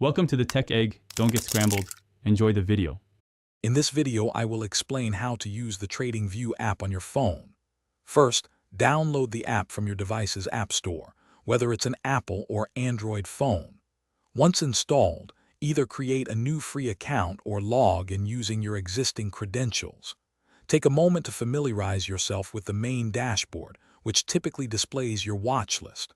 Welcome to the Tech Egg. Don't get scrambled. Enjoy the video. In this video, I will explain how to use the TradingView app on your phone. First, download the app from your device's app store, whether it's an Apple or Android phone. Once installed, either create a new free account or log in using your existing credentials. Take a moment to familiarize yourself with the main dashboard, which typically displays your watch list.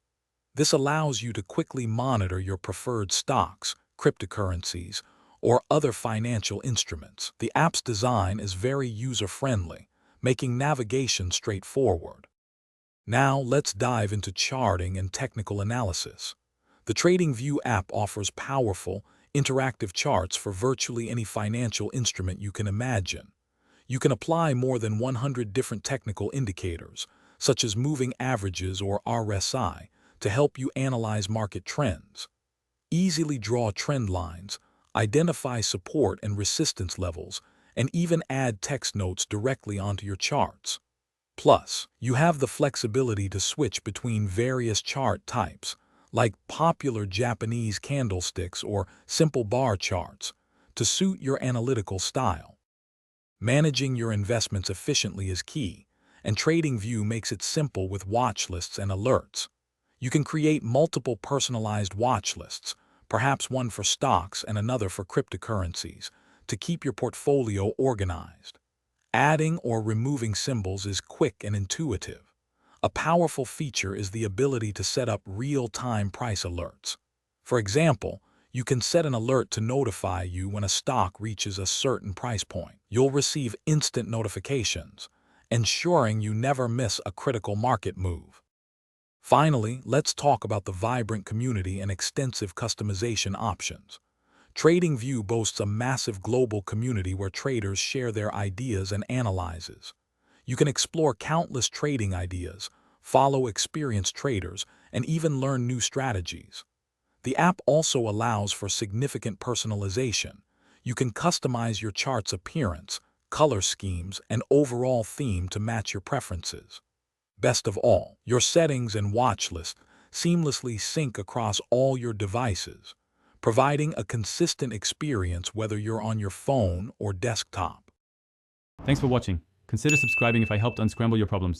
This allows you to quickly monitor your preferred stocks, cryptocurrencies, or other financial instruments. The app's design is very user-friendly, making navigation straightforward. Now let's dive into charting and technical analysis. The TradingView app offers powerful, interactive charts for virtually any financial instrument you can imagine. You can apply more than 100 different technical indicators, such as moving averages or RSI, to help you analyze market trends. Easily draw trend lines, identify support and resistance levels, and even add text notes directly onto your charts. Plus, you have the flexibility to switch between various chart types, like popular Japanese candlesticks or simple bar charts, to suit your analytical style. Managing your investments efficiently is key, and TradingView makes it simple with watch lists and alerts. You can create multiple personalized watch lists, perhaps one for stocks and another for cryptocurrencies, to keep your portfolio organized. Adding or removing symbols is quick and intuitive. A powerful feature is the ability to set up real-time price alerts. For example, you can set an alert to notify you when a stock reaches a certain price point. You'll receive instant notifications, ensuring you never miss a critical market move. Finally, let's talk about the vibrant community and extensive customization options. TradingView boasts a massive global community where traders share their ideas and analyses. You can explore countless trading ideas, follow experienced traders, and even learn new strategies. The app also allows for significant personalization. You can customize your chart's appearance, color schemes, and overall theme to match your preferences. Best of all, your settings and watch list seamlessly sync across all your devices, providing a consistent experience whether you're on your phone or desktop. Thanks for watching. Consider subscribing if I helped unscramble your problems.